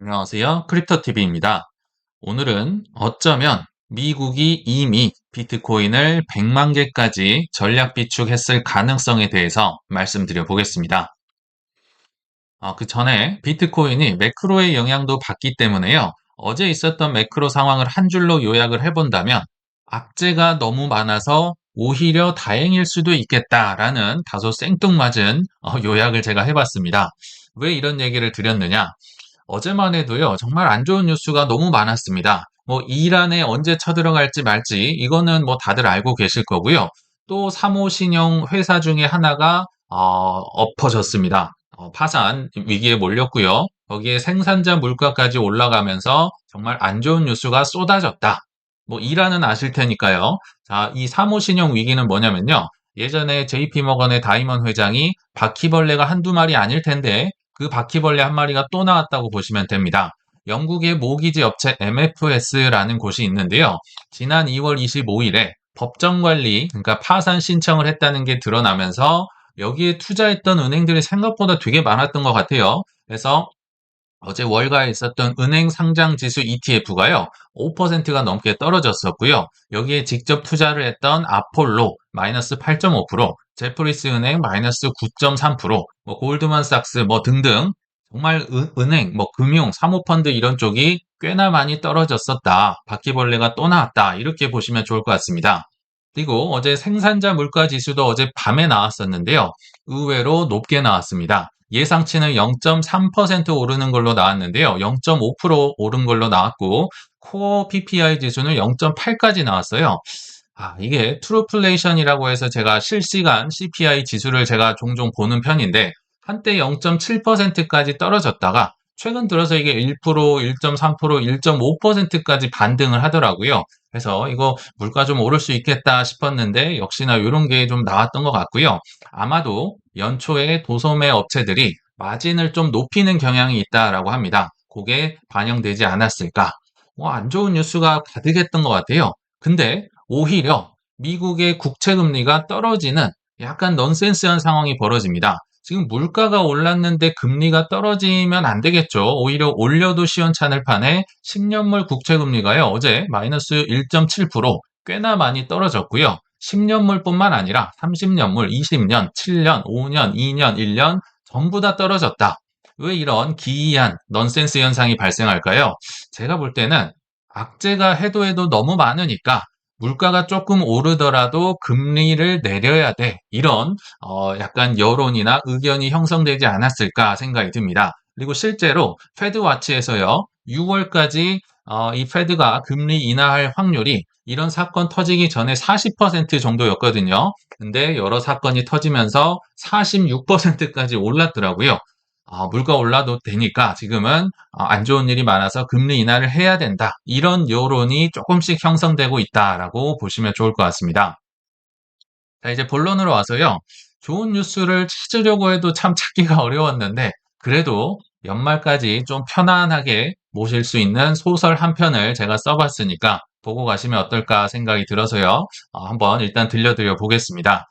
안녕하세요. 크립토TV입니다. 오늘은 어쩌면 미국이 이미 비트코인을 100만 개까지 전략 비축했을 가능성에 대해서 말씀드려 보겠습니다. 그 전에 비트코인이 매크로의 영향도 받기 때문에요. 어제 있었던 매크로 상황을 한 줄로 요약을 해본다면 악재가 너무 많아서 오히려 다행일 수도 있겠다라는 다소 생뚱맞은 요약을 제가 해봤습니다. 왜 이런 얘기를 드렸느냐? 어제만 해도요, 정말 안 좋은 뉴스가 너무 많았습니다. 뭐, 이란에 언제 쳐들어갈지 말지, 이거는 뭐 다들 알고 계실 거고요. 또, 3호 신용 회사 중에 하나가, 엎어졌습니다. 파산 위기에 몰렸고요. 거기에 생산자 물가까지 올라가면서 정말 안 좋은 뉴스가 쏟아졌다. 뭐, 이란은 아실 테니까요. 자, 이 3호 신용 위기는 뭐냐면요. 예전에 JP모건의 다이먼 회장이 바퀴벌레가 한두 마리 아닐 텐데, 그 바퀴벌레 한 마리가 또 나왔다고 보시면 됩니다. 영국의 모기지 업체 MFS라는 곳이 있는데요. 지난 2월 25일에 법정관리, 그러니까 파산 신청을 했다는 게 드러나면서 여기에 투자했던 은행들이 생각보다 되게 많았던 것 같아요. 그래서 어제 월가에 있었던 은행 상장 지수 ETF가요, 5%가 넘게 떨어졌었고요. 여기에 직접 투자를 했던 아폴로 마이너스 8.5%, 제프리스 은행 마이너스 9.3%, 뭐 골드만삭스 뭐 등등 정말 은행, 뭐 금융, 사모펀드 이런 쪽이 꽤나 많이 떨어졌었다. 바퀴벌레가 또 나왔다. 이렇게 보시면 좋을 것 같습니다. 그리고 어제 생산자 물가 지수도 어제 밤에 나왔었는데요. 의외로 높게 나왔습니다. 예상치는 0.3% 오르는 걸로 나왔는데요. 0.5% 오른 걸로 나왔고, 코어 PPI 지수는 0.8까지 나왔어요. 이게 트루플레이션이라고 해서 제가 실시간 CPI 지수를 제가 종종 보는 편인데, 한때 0.7%까지 떨어졌다가, 최근 들어서 이게 1%, 1.3%, 1.5%까지 반등을 하더라고요. 그래서 이거 물가 좀 오를 수 있겠다 싶었는데, 역시나 이런 게 좀 나왔던 것 같고요. 아마도 연초에 도소매 업체들이 마진을 좀 높이는 경향이 있다라고 합니다. 그게 반영되지 않았을까? 안 좋은 뉴스가 가득했던 것 같아요. 근데 오히려 미국의 국채 금리가 떨어지는 약간 넌센스한 상황이 벌어집니다. 지금 물가가 올랐는데 금리가 떨어지면 안 되겠죠. 오히려 올려도 시원찮을 판에 10년물 국채 금리가요, 어제 마이너스 1.7%, 꽤나 많이 떨어졌고요. 10년물뿐만 아니라 30년물, 20년, 7년, 5년, 2년, 1년 전부 다 떨어졌다. 왜 이런 기이한 넌센스 현상이 발생할까요? 제가 볼 때는 악재가 해도 너무 많으니까 물가가 조금 오르더라도 금리를 내려야 돼. 이런 약간 여론이나 의견이 형성되지 않았을까 생각이 듭니다. 그리고 실제로 패드와치에서요, 6월까지 이 패드가 금리 인하할 확률이 이런 사건 터지기 전에 40% 정도였거든요. 근데 여러 사건이 터지면서 46%까지 올랐더라고요. 물가 올라도 되니까 지금은 안 좋은 일이 많아서 금리 인하를 해야 된다. 이런 여론이 조금씩 형성되고 있다라고 보시면 좋을 것 같습니다. 자, 이제 본론으로 와서요. 좋은 뉴스를 찾으려고 해도 참 찾기가 어려웠는데, 그래도 연말까지 좀 편안하게 모실 수 있는 소설 한 편을 제가 써봤으니까 보고 가시면 어떨까 생각이 들어서요. 한번 일단 들려드려 보겠습니다.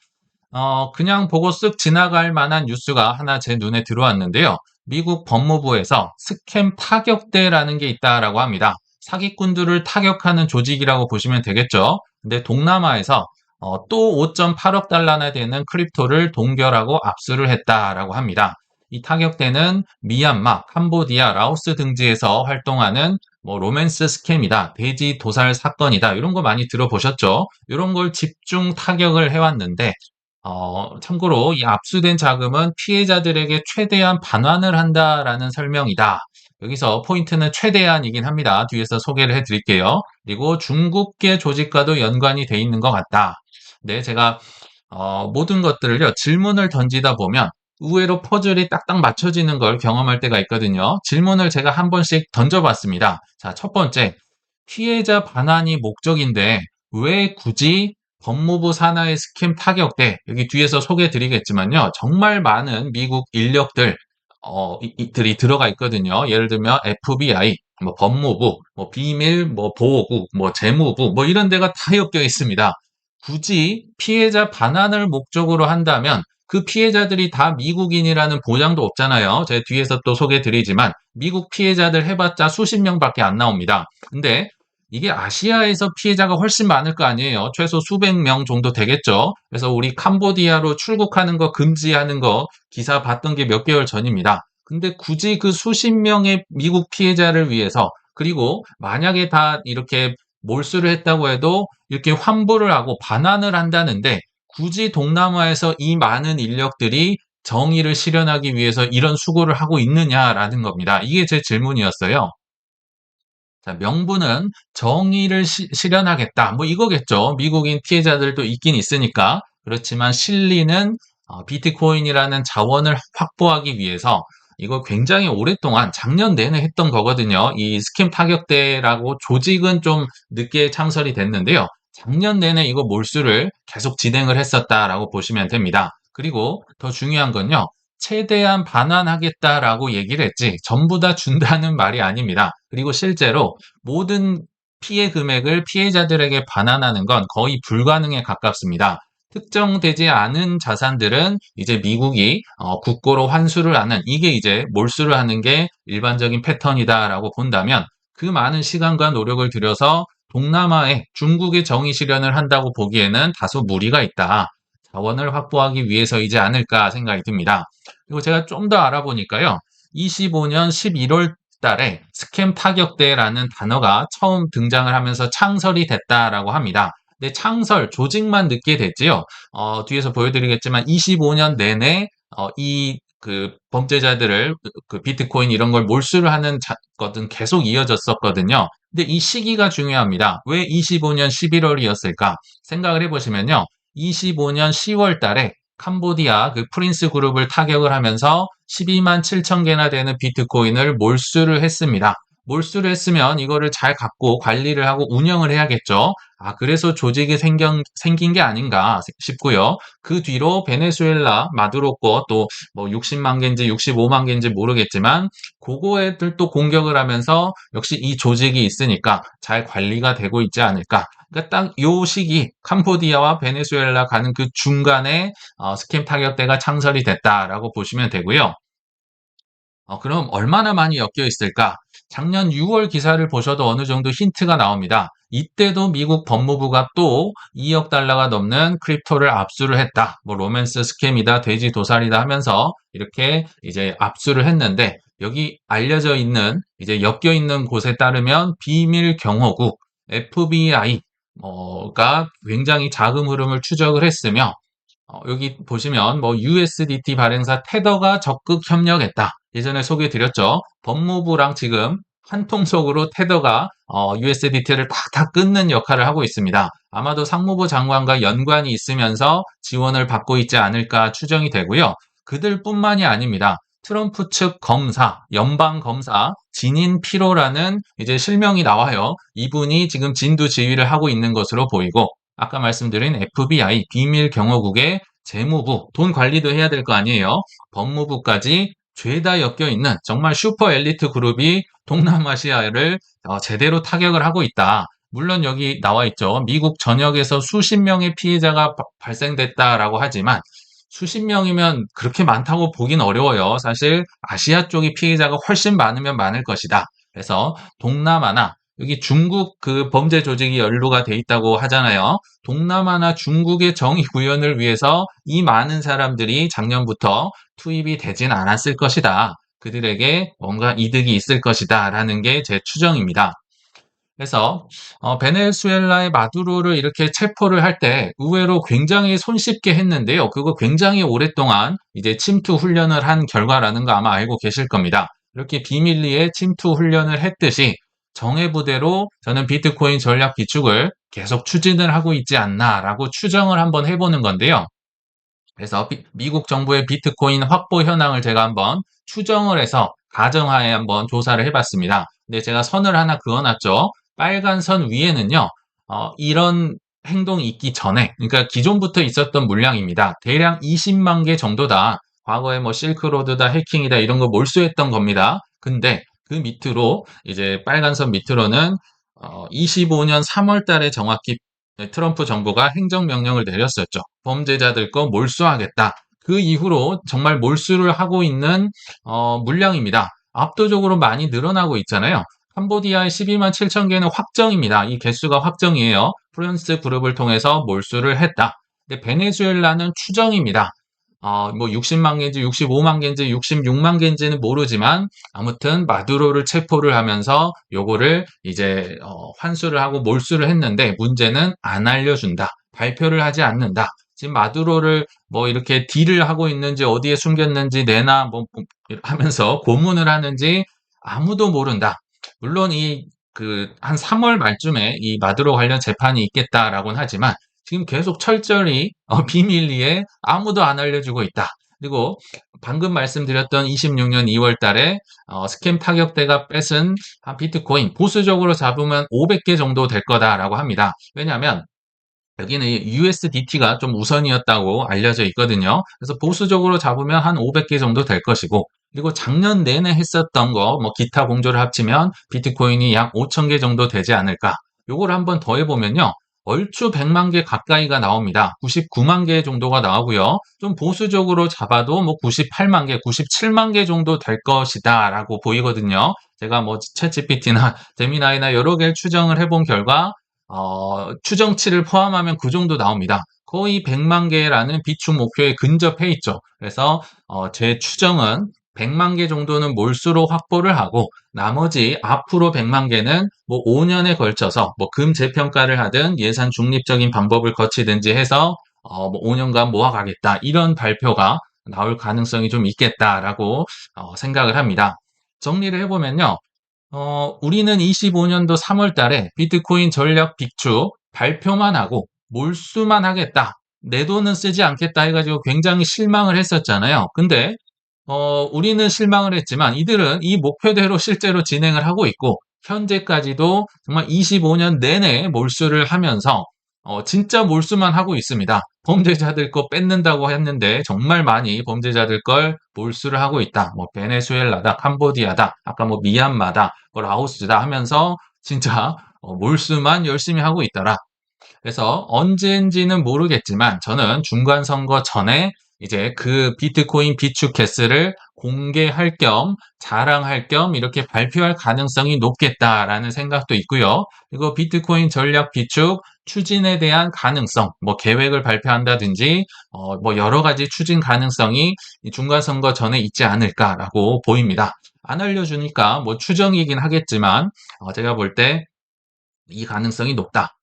그냥 보고 쓱 지나갈 만한 뉴스가 하나 제 눈에 들어왔는데요. 미국 법무부에서 스캠 타격대라는 게 있다라고 합니다. 사기꾼들을 타격하는 조직이라고 보시면 되겠죠. 근데 동남아에서 또 5.8억 달러나 되는 크립토를 동결하고 압수를 했다라고 합니다. 이 타격대는 미얀마, 캄보디아, 라오스 등지에서 활동하는 뭐 로맨스 스캠이다, 돼지 도살 사건이다, 이런 거 많이 들어보셨죠? 이런 걸 집중 타격을 해왔는데, 참고로 이 압수된 자금은 피해자들에게 최대한 반환을 한다라는 설명이다. 여기서 포인트는 최대한이긴 합니다. 뒤에서 소개를 해드릴게요. 그리고 중국계 조직과도 연관이 돼 있는 것 같다. 네, 제가 모든 것들을요, 질문을 던지다 보면 의외로 퍼즐이 딱딱 맞춰지는 걸 경험할 때가 있거든요. 질문을 제가 한 번씩 던져봤습니다. 자, 첫 번째, 피해자 반환이 목적인데 왜 굳이 법무부 산하의 스캠 타격대, 여기 뒤에서 소개해 드리겠지만요. 정말 많은 미국 인력들, 들이 들어가 있거든요. 예를 들면 FBI, 뭐 법무부, 뭐 비밀, 뭐 보호국, 뭐 재무부, 뭐 이런 데가 다 엮여 있습니다. 굳이 피해자 반환을 목적으로 한다면 그 피해자들이 다 미국인이라는 보장도 없잖아요. 제가 뒤에서 또 소개 드리지만 미국 피해자들 해봤자 수십 명밖에 안 나옵니다. 근데 이게 아시아에서 피해자가 훨씬 많을 거 아니에요. 최소 수백 명 정도 되겠죠. 그래서 우리 캄보디아로 출국하는 거 금지하는 거 기사 봤던 게 몇 개월 전입니다. 근데 굳이 그 수십 명의 미국 피해자를 위해서 그리고 만약에 다 이렇게 몰수를 했다고 해도 이렇게 환불을 하고 반환을 한다는데 굳이 동남아에서 이 많은 인력들이 정의를 실현하기 위해서 이런 수고를 하고 있느냐라는 겁니다. 이게 제 질문이었어요. 자, 명분은 정의를 실현하겠다. 뭐 이거겠죠. 미국인 피해자들도 있긴 있으니까. 그렇지만 실리는 비트코인이라는 자원을 확보하기 위해서 이거 굉장히 오랫동안 작년 내내 했던 거거든요. 이 스캠 타격대라고 조직은 좀 늦게 창설이 됐는데요. 작년 내내 이거 몰수를 계속 진행을 했었다라고 보시면 됩니다. 그리고 더 중요한 건요. 최대한 반환하겠다라고 얘기를 했지 전부 다 준다는 말이 아닙니다. 그리고 실제로 모든 피해 금액을 피해자들에게 반환하는 건 거의 불가능에 가깝습니다. 특정되지 않은 자산들은 이제 미국이 국고로 환수를 하는 이게 이제 몰수를 하는 게 일반적인 패턴이다라고 본다면 그 많은 시간과 노력을 들여서 동남아에 중국의 정의 실현을 한다고 보기에는 다소 무리가 있다. 자원을 확보하기 위해서이지 않을까 생각이 듭니다. 그리고 제가 좀 더 알아보니까요. 25년 11월 달에 스캠 타격대라는 단어가 처음 등장을 하면서 창설이 됐다라고 합니다. 근데 창설, 조직만 늦게 됐지요. 뒤에서 보여드리겠지만 25년 내내 그 범죄자들을 그 비트코인 이런 걸 몰수를 하는 것은 계속 이어졌었거든요. 근데 이 시기가 중요합니다. 왜 25년 11월이었을까? 생각을 해보시면요. 25년 10월 달에 캄보디아 그 프린스 그룹을 타격을 하면서 12만 7천 개나 되는 비트코인을 몰수를 했습니다. 몰수를 했으면 이거를 잘 갖고 관리를 하고 운영을 해야겠죠. 그래서 조직이 생긴 게 아닌가 싶고요. 그 뒤로 베네수엘라, 마두로 거 또 뭐 60만 개인지 65만 개인지 모르겠지만 그거에들 또 공격을 하면서 역시 이 조직이 있으니까 잘 관리가 되고 있지 않을까. 그러니까 딱 요 시기 캄보디아와 베네수엘라 가는 그 중간에 스캠 타격대가 창설이 됐다라고 보시면 되고요. 그럼 얼마나 많이 엮여 있을까? 작년 6월 기사를 보셔도 어느 정도 힌트가 나옵니다. 이때도 미국 법무부가 또 2억 달러가 넘는 크립토를 압수를 했다. 뭐 로맨스 스캠이다, 돼지 도살이다 하면서 이렇게 이제 압수를 했는데 여기 알려져 있는 이제 엮여 있는 곳에 따르면 비밀 경호국 FBI가 굉장히 자금 흐름을 추적을 했으며 여기 보시면 뭐 USDT 발행사 테더가 적극 협력했다. 예전에 소개해드렸죠. 법무부랑 지금 한 통속으로 테더가 USDT를 탁탁 끊는 역할을 하고 있습니다. 아마도 상무부 장관과 연관이 있으면서 지원을 받고 있지 않을까 추정이 되고요. 그들뿐만이 아닙니다. 트럼프 측 검사, 연방 검사 진인 피로라는 이제 실명이 나와요. 이분이 지금 진두 지휘를 하고 있는 것으로 보이고 아까 말씀드린 FBI 비밀 경호국의 재무부 돈 관리도 해야 될 거 아니에요. 법무부까지 죄다 엮여 있는 정말 슈퍼 엘리트 그룹이 동남아시아를 제대로 타격을 하고 있다. 물론 여기 나와 있죠. 미국 전역에서 수십 명의 피해자가 발생됐다라고 하지만 수십 명이면 그렇게 많다고 보긴 어려워요. 사실 아시아 쪽이 피해자가 훨씬 많으면 많을 것이다. 그래서 동남아나 여기 중국 그 범죄 조직이 연루가 돼 있다고 하잖아요. 동남아나 중국의 정의 구현을 위해서 이 많은 사람들이 작년부터 투입이 되진 않았을 것이다. 그들에게 뭔가 이득이 있을 것이다. 라는 게 제 추정입니다. 그래서 베네수엘라의 마두로를 이렇게 체포를 할 때 의외로 굉장히 손쉽게 했는데요. 그거 굉장히 오랫동안 이제 침투 훈련을 한 결과라는 거 아마 알고 계실 겁니다. 이렇게 비밀리에 침투 훈련을 했듯이 정예부대로 저는 비트코인 전략 비축을 계속 추진을 하고 있지 않나라고 추정을 한번 해보는 건데요. 그래서 미국 정부의 비트코인 확보 현황을 제가 한번 추정을 해서 가정하에 한번 조사를 해봤습니다. 근데 제가 선을 하나 그어놨죠. 빨간 선 위에는요, 이런 행동이 있기 전에, 그러니까 기존부터 있었던 물량입니다. 대략 20만 개 정도다. 과거에 뭐 실크로드다, 해킹이다 이런 거 몰수했던 겁니다. 근데 그 밑으로 이제 빨간 선 밑으로는 25년 3월 달에 정확히 트럼프 정부가 행정명령을 내렸었죠. 범죄자들 거 몰수하겠다. 그 이후로 정말 몰수를 하고 있는 물량입니다. 압도적으로 많이 늘어나고 있잖아요. 캄보디아의 12만 7천 개는 확정입니다. 이 개수가 확정이에요. 프랑스 그룹을 통해서 몰수를 했다. 근데 베네수엘라는 추정입니다. 뭐 60만 개인지 65만 개인지 66만 개인지는 모르지만 아무튼 마두로를 체포를 하면서 요거를 이제 환수를 하고 몰수를 했는데 문제는 안 알려준다. 발표를 하지 않는다. 지금 마두로를 뭐 이렇게 딜을 하고 있는지 어디에 숨겼는지 내나 뭐 하면서 고문을 하는지 아무도 모른다. 물론 한 3월 말쯤에 이 마두로 관련 재판이 있겠다라고는 하지만 지금 계속 철저히 비밀리에 아무도 안 알려주고 있다. 그리고 방금 말씀드렸던 26년 2월 달에 스캠 타격대가 뺏은 한 비트코인 보수적으로 잡으면 500개 정도 될 거다라고 합니다. 왜냐하면 여기는 USDT가 좀 우선이었다고 알려져 있거든요. 그래서 보수적으로 잡으면 한 500개 정도 될 것이고, 그리고 작년 내내 했었던 거, 뭐 기타 공조를 합치면 비트코인이 약 5천 개 정도 되지 않을까. 요걸 한번 더 해보면요. 얼추 100만 개 가까이가 나옵니다. 99만 개 정도가 나오고요. 좀 보수적으로 잡아도 뭐 98만 개, 97만 개 정도 될 것이다 라고 보이거든요. 제가 뭐 챗GPT나 제미나이나 여러 개 추정을 해본 결과 추정치를 포함하면 그 정도 나옵니다. 거의 100만 개라는 비축 목표에 근접해 있죠. 그래서 제 추정은 100만 개 정도는 몰수로 확보를 하고 나머지 앞으로 100만 개는 뭐 5년에 걸쳐서 뭐 금재평가를 하든 예산 중립적인 방법을 거치든지 해서 뭐 5년간 모아가겠다 이런 발표가 나올 가능성이 좀 있겠다라고 생각을 합니다. 정리를 해보면요. 우리는 25년도 3월 달에 비트코인 전략 비축 발표만 하고 몰수만 하겠다. 내 돈은 쓰지 않겠다 해가지고 굉장히 실망을 했었잖아요. 근데, 우리는 실망을 했지만 이들은 이 목표대로 실제로 진행을 하고 있고, 현재까지도 정말 25년 내내 몰수를 하면서, 진짜 몰수만 하고 있습니다. 범죄자들 거 뺏는다고 했는데 정말 많이 범죄자들 걸 몰수를 하고 있다. 뭐 베네수엘라다, 캄보디아다, 아까 뭐 미얀마다, 뭐 라오스다 하면서 진짜 몰수만 열심히 하고 있더라. 그래서 언제인지는 모르겠지만 저는 중간 선거 전에 이제 그 비트코인 비축 개수를 공개할 겸 자랑할 겸 이렇게 발표할 가능성이 높겠다라는 생각도 있고요. 그리고 비트코인 전략 비축 추진에 대한 가능성, 뭐 계획을 발표한다든지 뭐 여러 가지 추진 가능성이 이 중간 선거 전에 있지 않을까라고 보입니다. 안 알려주니까 뭐 추정이긴 하겠지만 제가 볼 때 이 가능성이 높다.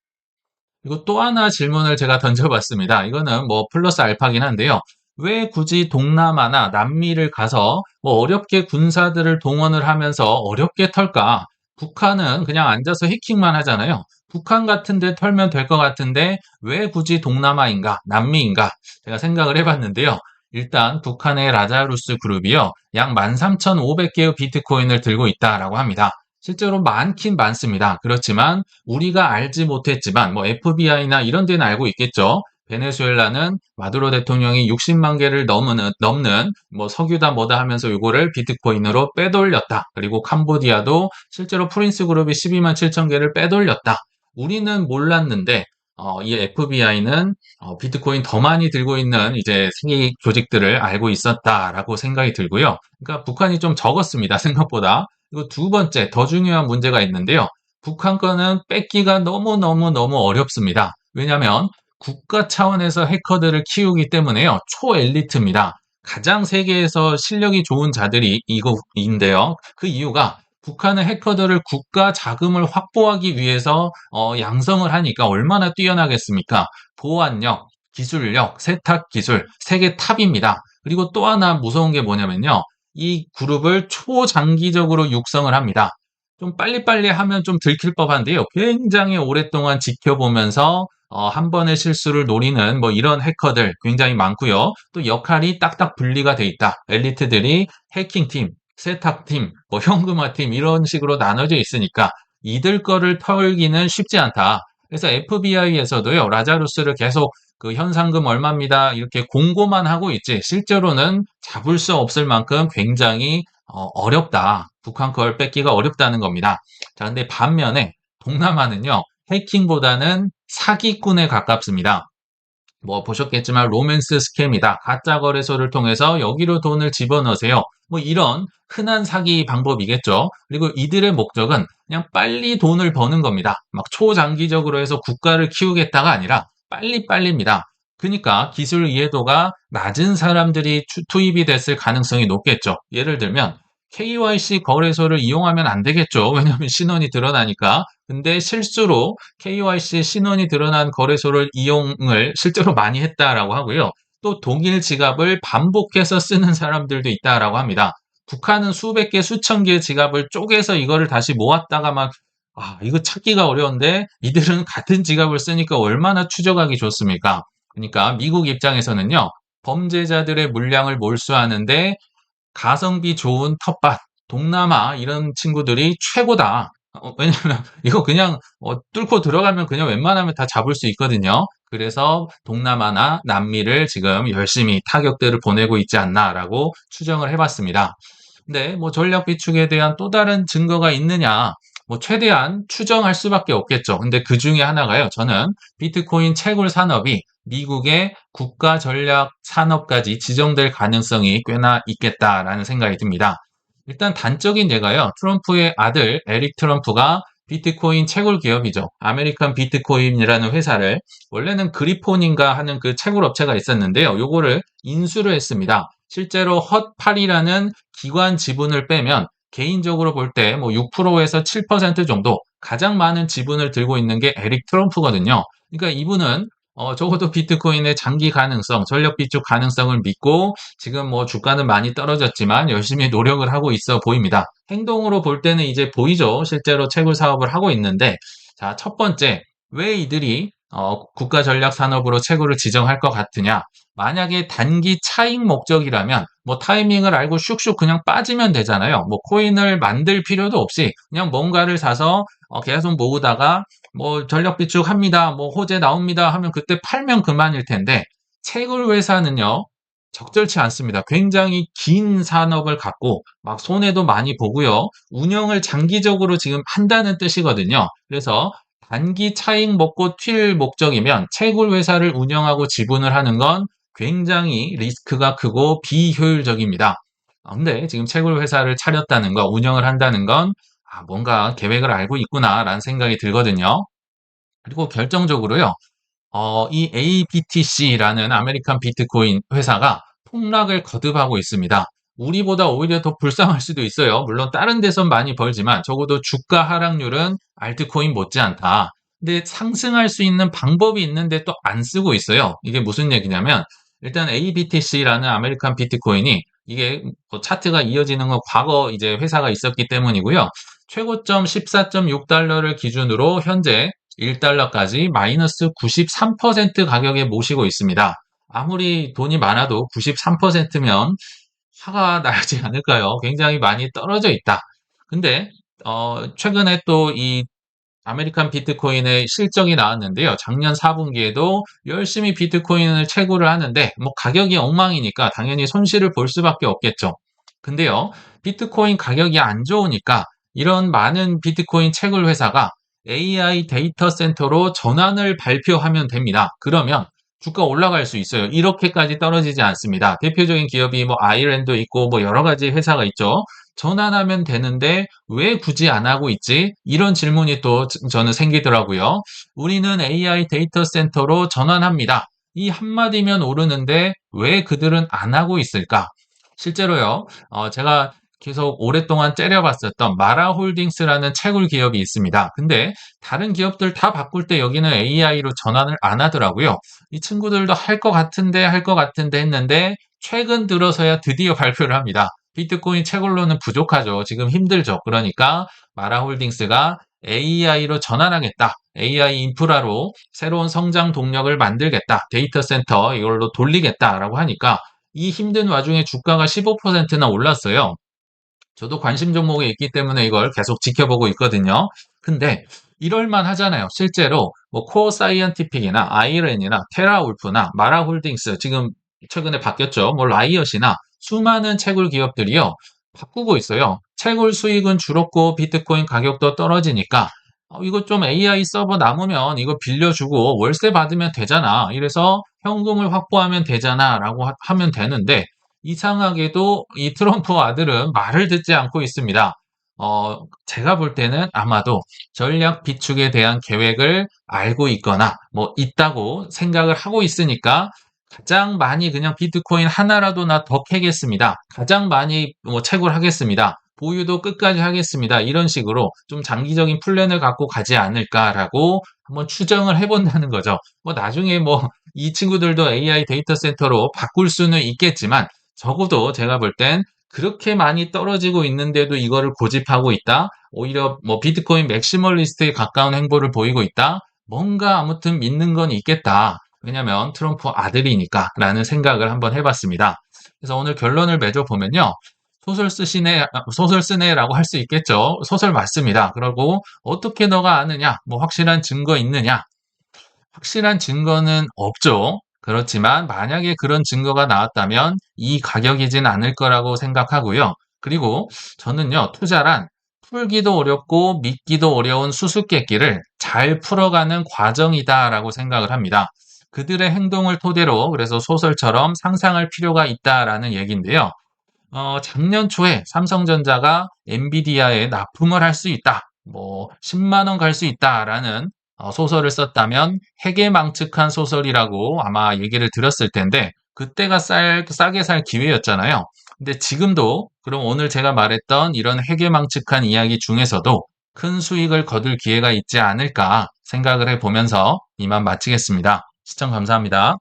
그리고 또 하나 질문을 제가 던져봤습니다. 이거는 뭐 플러스 알파긴 한데요. 왜 굳이 동남아나 남미를 가서 뭐 어렵게 군사들을 동원을 하면서 어렵게 털까? 북한은 그냥 앉아서 해킹만 하잖아요. 북한 같은 데 털면 될 것 같은데 왜 굳이 동남아인가? 남미인가? 제가 생각을 해봤는데요. 일단 북한의 라자루스 그룹이요. 약 13,500개의 비트코인을 들고 있다라고 합니다. 실제로 많긴 많습니다. 그렇지만 우리가 알지 못했지만 뭐 FBI나 이런 데는 알고 있겠죠. 베네수엘라는 마두로 대통령이 60만 개를 넘는 뭐 석유다 뭐다 하면서 이거를 비트코인으로 빼돌렸다. 그리고 캄보디아도 실제로 프린스 그룹이 12만 7천 개를 빼돌렸다. 우리는 몰랐는데 이 FBI는 비트코인 더 많이 들고 있는 이제 세계 조직들을 알고 있었다라고 생각이 들고요. 그러니까 북한이 좀 적었습니다. 생각보다. 그리고 두 번째 더 중요한 문제가 있는데요. 북한 거는 뺏기가 너무너무너무 어렵습니다. 왜냐하면 국가 차원에서 해커들을 키우기 때문에요. 초엘리트입니다. 가장 세계에서 실력이 좋은 자들이 이거인데요. 그 이유가 북한은 해커들을 국가 자금을 확보하기 위해서 양성을 하니까 얼마나 뛰어나겠습니까? 보안력, 기술력, 세탁 기술, 세계 탑입니다. 그리고 또 하나 무서운 게 뭐냐면요. 이 그룹을 초장기적으로 육성을 합니다. 좀 빨리빨리 하면 좀 들킬 법한데요. 굉장히 오랫동안 지켜보면서 한 번의 실수를 노리는 뭐 이런 해커들 굉장히 많고요. 또 역할이 딱딱 분리가 돼 있다. 엘리트들이 해킹팀, 세탁팀, 뭐 현금화팀 이런 식으로 나눠져 있으니까 이들 거를 털기는 쉽지 않다. 그래서 FBI에서도요. 라자루스를 계속 그 현상금 얼마입니다. 이렇게 공고만 하고 있지 실제로는 잡을 수 없을 만큼 굉장히 어렵다. 북한 걸 뺏기가 어렵다는 겁니다. 자, 근데 반면에 동남아는요. 해킹보다는 사기꾼에 가깝습니다. 뭐 보셨겠지만 로맨스 스캠이다. 가짜 거래소를 통해서 여기로 돈을 집어넣으세요. 뭐 이런 흔한 사기 방법이겠죠. 그리고 이들의 목적은 그냥 빨리 돈을 버는 겁니다. 막 초장기적으로 해서 국가를 키우겠다가 아니라 빨리빨리입니다. 그러니까 기술 이해도가 낮은 사람들이 투입이 됐을 가능성이 높겠죠. 예를 들면 KYC 거래소를 이용하면 안 되겠죠. 왜냐하면 신원이 드러나니까. 근데 실수로 KYC 신원이 드러난 거래소를 이용을 실제로 많이 했다라고 하고요. 또 동일 지갑을 반복해서 쓰는 사람들도 있다라고 합니다. 북한은 수백 개, 수천 개의 지갑을 쪼개서 이거를 다시 모았다가 막, 이거 찾기가 어려운데 이들은 같은 지갑을 쓰니까 얼마나 추적하기 좋습니까? 그러니까 미국 입장에서는요, 범죄자들의 물량을 몰수하는데 가성비 좋은 텃밭, 동남아 이런 친구들이 최고다. 왜냐면 이거 그냥 뚫고 들어가면 그냥 웬만하면 다 잡을 수 있거든요. 그래서 동남아나 남미를 지금 열심히 타격들을 보내고 있지 않나라고 추정을 해봤습니다. 근데 뭐 전략 비축에 대한 또 다른 증거가 있느냐? 뭐 최대한 추정할 수밖에 없겠죠. 근데 그 중에 하나가요. 저는 비트코인 채굴 산업이 미국의 국가 전략 산업까지 지정될 가능성이 꽤나 있겠다라는 생각이 듭니다. 일단 단적인 예가요. 트럼프의 아들 에릭 트럼프가 비트코인 채굴 기업이죠. 아메리칸 비트코인이라는 회사를 원래는 그리폰인가 하는 그 채굴 업체가 있었는데요. 요거를 인수를 했습니다. 실제로 헛8이라는 기관 지분을 빼면 개인적으로 볼 때 뭐 6%에서 7% 정도 가장 많은 지분을 들고 있는 게 에릭 트럼프거든요. 그러니까 이분은 적어도 비트코인의 장기 가능성, 전력 비축 가능성을 믿고 지금 뭐 주가는 많이 떨어졌지만 열심히 노력을 하고 있어 보입니다. 행동으로 볼 때는 이제 보이죠. 실제로 채굴 사업을 하고 있는데, 자, 첫 번째, 왜 이들이 국가 전략 산업으로 채굴을 지정할 것 같으냐? 만약에 단기 차익 목적이라면 뭐 타이밍을 알고 슉슉 그냥 빠지면 되잖아요. 뭐 코인을 만들 필요도 없이 그냥 뭔가를 사서 계속 모으다가 뭐 전력 비축합니다. 뭐 호재 나옵니다 하면 그때 팔면 그만일 텐데 채굴 회사는요. 적절치 않습니다. 굉장히 긴 산업을 갖고 막 손해도 많이 보고요. 운영을 장기적으로 지금 한다는 뜻이거든요. 그래서 단기 차익 먹고 튈 목적이면 채굴 회사를 운영하고 지분을 하는 건 굉장히 리스크가 크고 비효율적입니다. 근데 지금 채굴 회사를 차렸다는 거, 운영을 한다는 건 뭔가 계획을 알고 있구나라는 생각이 들거든요. 그리고 결정적으로요. 이 ABTC라는 아메리칸 비트코인 회사가 폭락을 거듭하고 있습니다. 우리보다 오히려 더 불쌍할 수도 있어요. 물론 다른 데선 많이 벌지만 적어도 주가 하락률은 알트코인 못지않다. 근데 상승할 수 있는 방법이 있는데 또 안 쓰고 있어요. 이게 무슨 얘기냐면 일단 ABTC라는 아메리칸 비트코인이 이게 차트가 이어지는 건 과거 이제 회사가 있었기 때문이고요. 최고점 14.6달러를 기준으로 현재 1달러까지 마이너스 93% 가격에 모시고 있습니다. 아무리 돈이 많아도 93%면 화가 나지 않을까요? 굉장히 많이 떨어져 있다. 근데 최근에 또 이 아메리칸 비트코인의 실적이 나왔는데요. 작년 4분기에도 열심히 비트코인을 채굴을 하는데 뭐 가격이 엉망이니까 당연히 손실을 볼 수밖에 없겠죠. 근데요. 비트코인 가격이 안 좋으니까 이런 많은 비트코인 채굴 회사가 AI 데이터 센터로 전환을 발표하면 됩니다. 그러면 주가 올라갈 수 있어요. 이렇게까지 떨어지지 않습니다. 대표적인 기업이 뭐 아이랜드 있고 뭐 여러 가지 회사가 있죠. 전환하면 되는데 왜 굳이 안 하고 있지? 이런 질문이 또 저는 생기더라고요. 우리는 AI 데이터 센터로 전환합니다. 이 한마디면 오르는데 왜 그들은 안 하고 있을까? 실제로요, 제가 계속 오랫동안 째려봤었던 마라홀딩스라는 채굴 기업이 있습니다. 근데 다른 기업들 다 바꿀 때 여기는 AI로 전환을 안 하더라고요. 이 친구들도 할 것 같은데 할 것 같은데 했는데 최근 들어서야 드디어 발표를 합니다. 비트코인 채굴로는 부족하죠. 지금 힘들죠. 그러니까 마라홀딩스가 AI로 전환하겠다. AI 인프라로 새로운 성장 동력을 만들겠다. 데이터 센터 이걸로 돌리겠다라고 하니까 이 힘든 와중에 주가가 15%나 올랐어요. 저도 관심 종목에 있기 때문에 이걸 계속 지켜보고 있거든요. 근데 이럴만 하잖아요. 실제로 뭐 코어 사이언티픽이나 아이렌이나 테라울프나 마라홀딩스 지금 최근에 바뀌었죠. 뭐 라이엇이나 수많은 채굴 기업들이요. 바꾸고 있어요. 채굴 수익은 줄었고 비트코인 가격도 떨어지니까 이거 좀 AI 서버 남으면 이거 빌려주고 월세 받으면 되잖아. 이래서 현금을 확보하면 되잖아. 라고 하면 되는데, 이상하게도 이 트럼프 아들은 말을 듣지 않고 있습니다. 제가 볼 때는 아마도 전략 비축에 대한 계획을 알고 있거나, 뭐, 있다고 생각을 하고 있으니까 가장 많이 그냥 비트코인 하나라도 나 더 캐겠습니다. 가장 많이 뭐 채굴하겠습니다. 보유도 끝까지 하겠습니다. 이런 식으로 좀 장기적인 플랜을 갖고 가지 않을까라고 한번 추정을 해본다는 거죠. 뭐 나중에 뭐 이 친구들도 AI 데이터 센터로 바꿀 수는 있겠지만 적어도 제가 볼 땐 그렇게 많이 떨어지고 있는데도 이거를 고집하고 있다. 오히려 뭐 비트코인 맥시멀리스트에 가까운 행보를 보이고 있다. 뭔가 아무튼 믿는 건 있겠다. 왜냐면 트럼프 아들이니까라는 생각을 한번 해봤습니다. 그래서 오늘 결론을 맺어보면요. 소설 쓰네라고 할 수 있겠죠. 소설 맞습니다. 그리고 어떻게 너가 아느냐? 뭐 확실한 증거 있느냐? 확실한 증거는 없죠. 그렇지만 만약에 그런 증거가 나왔다면 이 가격이진 않을 거라고 생각하고요. 그리고 저는요, 투자란 풀기도 어렵고 믿기도 어려운 수수께끼를 잘 풀어가는 과정이다라고 생각을 합니다. 그들의 행동을 토대로 그래서 소설처럼 상상할 필요가 있다라는 얘기인데요. 작년 초에 삼성전자가 엔비디아에 납품을 할 수 있다. 뭐 10만 원 갈 수 있다라는 소설을 썼다면 해괴망측한 소설이라고 아마 얘기를 들었을 텐데 그때가 싸게 살 기회였잖아요. 근데 지금도 그럼 오늘 제가 말했던 이런 해괴망측한 이야기 중에서도 큰 수익을 거둘 기회가 있지 않을까 생각을 해보면서 이만 마치겠습니다. 시청 감사합니다.